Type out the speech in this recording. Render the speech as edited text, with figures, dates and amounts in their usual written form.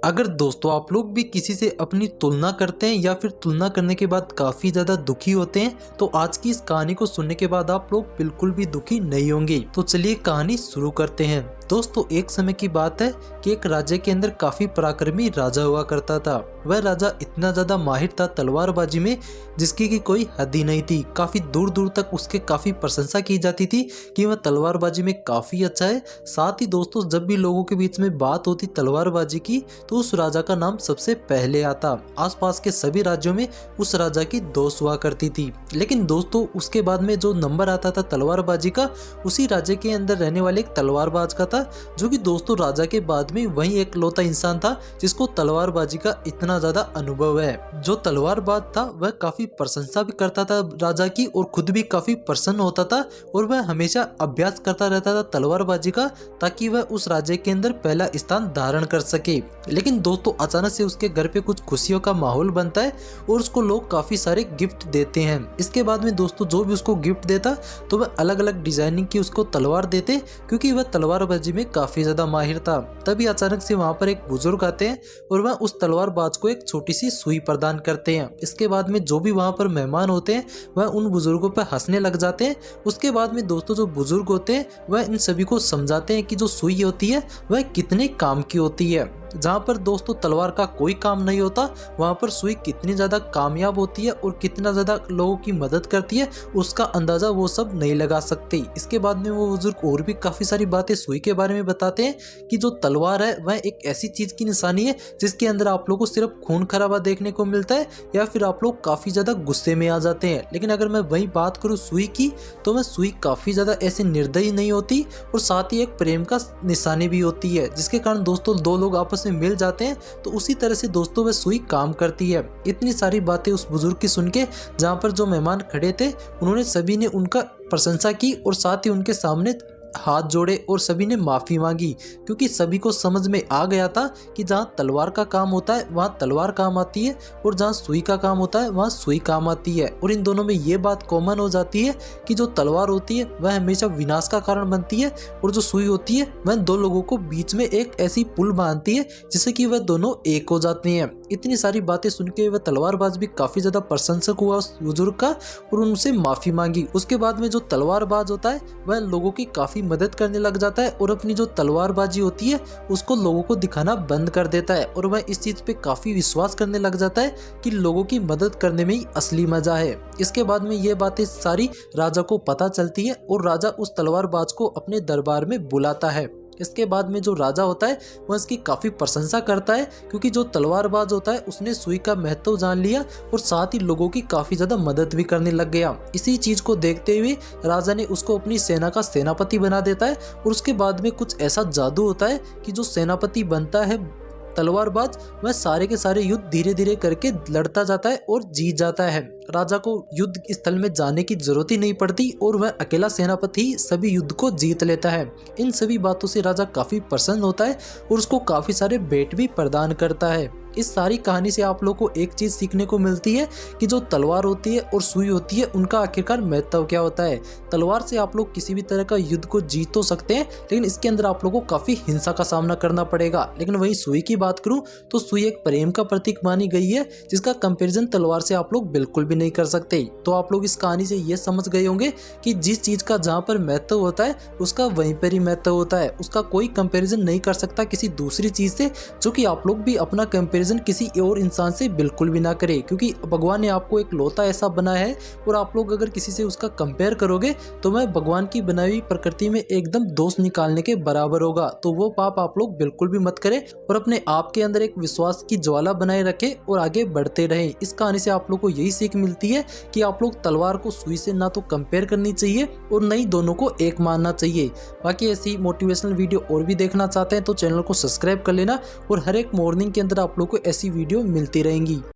अगर दोस्तों आप लोग भी किसी से अपनी तुलना करते हैं या फिर तुलना करने के बाद काफ़ी ज़्यादा दुखी होते हैं तो आज की इस कहानी को सुनने के बाद आप लोग बिल्कुल भी दुखी नहीं होंगे। तो चलिए कहानी शुरू करते हैं। दोस्तों एक समय की बात है कि एक राज्य के अंदर काफ़ी पराक्रमी राजा हुआ करता था। वह राजा इतना ज़्यादा माहिर था तलवारबाजी में जिसकी की कोई हद ही नहीं थी। काफ़ी दूर दूर तक उसके काफ़ी प्रशंसा की जाती थी कि वह तलवारबाजी में काफ़ी अच्छा है। साथ ही दोस्तों जब भी लोगों के बीच में बात होती तलवारबाजी की तो उस राजा का नाम सबसे पहले आता। आसपास के सभी राज्यों में उस राजा की दोस्त हुआ करती थी। लेकिन दोस्तों उसके बाद में जो नंबर आता था तलवारबाजी का उसी राज्य के अंदर रहने वाले एक तलवारबाज का था, जो कि दोस्तों राजा के बाद में वही एक लौता इंसान था जिसको तलवारबाजी का इतना ज्यादा अनुभव है। जो तलवारबाज था वह काफी प्रशंसा भी करता था राजा की और खुद भी काफी प्रसन्न होता था और वह हमेशा अभ्यास करता रहता था तलवारबाजी का ताकि वह उस राज्य के अंदर पहला स्थान धारण कर सके। लेकिन दोस्तों अचानक से उसके घर पे कुछ खुशियों का माहौल बनता है और उसको लोग काफी सारे गिफ्ट देते हैं। इसके बाद में दोस्तों जो भी उसको गिफ्ट देता तो वह अलग अलग डिजाइनिंग की उसको तलवार देते क्योंकि वह तलवारबाजी में काफी ज्यादा माहिर था। तभी अचानक से वहां पर एक बुजुर्ग आते हैं और वह उस तलवारबाज को एक छोटी सी सुई प्रदान करते हैं। इसके बाद में जो भी वहां पर मेहमान होते हैं वह उन बुजुर्गों पर हंसने लग जाते हैं। उसके बाद में दोस्तों जो बुजुर्ग होते हैं वह इन सभी को समझाते हैं कि जो सुई होती है वह कितने काम की होती है। जहाँ पर दोस्तों तलवार का कोई काम नहीं होता वहाँ पर सुई कितनी ज़्यादा कामयाब होती है और कितना ज़्यादा लोगों की मदद करती है उसका अंदाज़ा वो सब नहीं लगा सकते। इसके बाद में वो बुजुर्ग और भी काफ़ी सारी बातें सुई के बारे में बताते हैं कि जो तलवार है वह एक ऐसी चीज़ की निशानी है जिसके अंदर आप लोगों को सिर्फ खून खराबा देखने को मिलता है या फिर आप लोग काफ़ी ज़्यादा गुस्से में आ जाते हैं। लेकिन अगर मैं वही बात करूँ सुई की तो वह सुई काफ़ी ज़्यादा ऐसी निर्दयी नहीं होती और साथ ही एक प्रेम का निशानी भी होती है जिसके कारण दोस्तों दो लोग आपस में मिल जाते हैं तो उसी तरह से दोस्तों वह सुई काम करती है। इतनी सारी बातें उस बुजुर्ग की सुन के जहाँ पर जो मेहमान खड़े थे उन्होंने सभी ने उनका प्रशंसा की और साथ ही उनके सामने हाथ जोड़े और सभी ने माफ़ी मांगी क्योंकि सभी को समझ में आ गया था कि जहाँ तलवार का काम होता है वहाँ तलवार काम आती है और जहाँ सुई का काम होता है वहाँ सुई काम आती है। और इन दोनों में ये बात कॉमन हो जाती है कि जो तलवार होती है वह हमेशा विनाश का कारण बनती है और जो सुई होती है वह दो लोगों को बीच में एक ऐसी पुल बांधती है जिससे कि वह दोनों एक हो जाते हैं। इतनी सारी बातें सुन के वह तलवारबाज भी काफ़ी ज़्यादा प्रशंसक हुआ उस बुजुर्ग का और उनसे माफ़ी मांगी। उसके बाद में जो तलवारबाज होता है वह लोगों की काफ़ी मदद करने लग जाता है और अपनी जो तलवारबाजी होती है उसको लोगों को दिखाना बंद कर देता है और वह इस चीज़ पे काफ़ी विश्वास करने लग जाता है कि लोगों की मदद करने में ही असली मज़ा है। इसके बाद में ये बातें सारी राजा को पता चलती है और राजा उस तलवारबाज को अपने दरबार में बुलाता है। इसके बाद में जो राजा होता है वह इसकी काफ़ी प्रशंसा करता है क्योंकि जो तलवारबाज होता है उसने सुई का महत्व जान लिया और साथ ही लोगों की काफ़ी ज़्यादा मदद भी करने लग गया। इसी चीज़ को देखते हुए राजा ने उसको अपनी सेना का सेनापति बना देता है और उसके बाद में कुछ ऐसा जादू होता है कि जो सेनापति बनता है तलवारबाज वह सारे के सारे युद्ध धीरे धीरे करके लड़ता जाता है और जीत जाता है। राजा को युद्ध स्थल में जाने की जरूरत ही नहीं पड़ती और वह अकेला सेनापति सभी युद्ध को जीत लेता है। इन सभी बातों से राजा काफी प्रसन्न होता है और उसको काफी सारे भेंट भी प्रदान करता है। इस सारी कहानी से आप लोगों को एक चीज सीखने को मिलती है कि जो तलवार होती है और सुई होती है उनका आखिरकार महत्व क्या होता है। तलवार से आप लोग किसी भी तरह का युद्ध को जीत तो सकते हैं लेकिन इसके अंदर आप लोगों को काफी हिंसा का सामना करना पड़ेगा। लेकिन वही सुई की बात करूं तो सुई एक प्रेम का प्रतीक मानी गई है जिसका कंपेरिजन तलवार से आप लोग बिल्कुल भी नहीं कर सकते। तो आप लोग इस कहानी से ये समझ गए होंगे कि जिस चीज का जहाँ पर महत्व होता है उसका वहीं पर ही महत्व होता है। उसका कोई कंपेरिजन नहीं कर सकता किसी दूसरी चीज से, जो कि आप लोग भी अपना कंपेरिजन किसी और इंसान से बिल्कुल भी ना करें क्योंकि भगवान ने आपको एक लौता ऐसा बनाया है और आप लोग अगर किसी से उसका कंपेयर करोगे तो वह भगवान की बनाई हुई प्रकृति में एकदम दोष निकालने के बराबर होगा। तो वो पाप आप लोग बिल्कुल भी मत करें और अपने आप के अंदर एक विश्वास की ज्वाला बनाए रखें और आगे बढ़ते रहें। इस कहानी से आप लोग को यही सीख मिलती है कि आप लोग तलवार को सुई से ना तो कंपेयर करनी चाहिए और न ही दोनों को एक मानना चाहिए। बाकी ऐसी मोटिवेशनल वीडियो और भी देखना चाहते हैं तो चैनल को सब्सक्राइब कर लेना और हर एक मॉर्निंग के अंदर आप लोग को ऐसी वीडियो मिलती रहेंगी।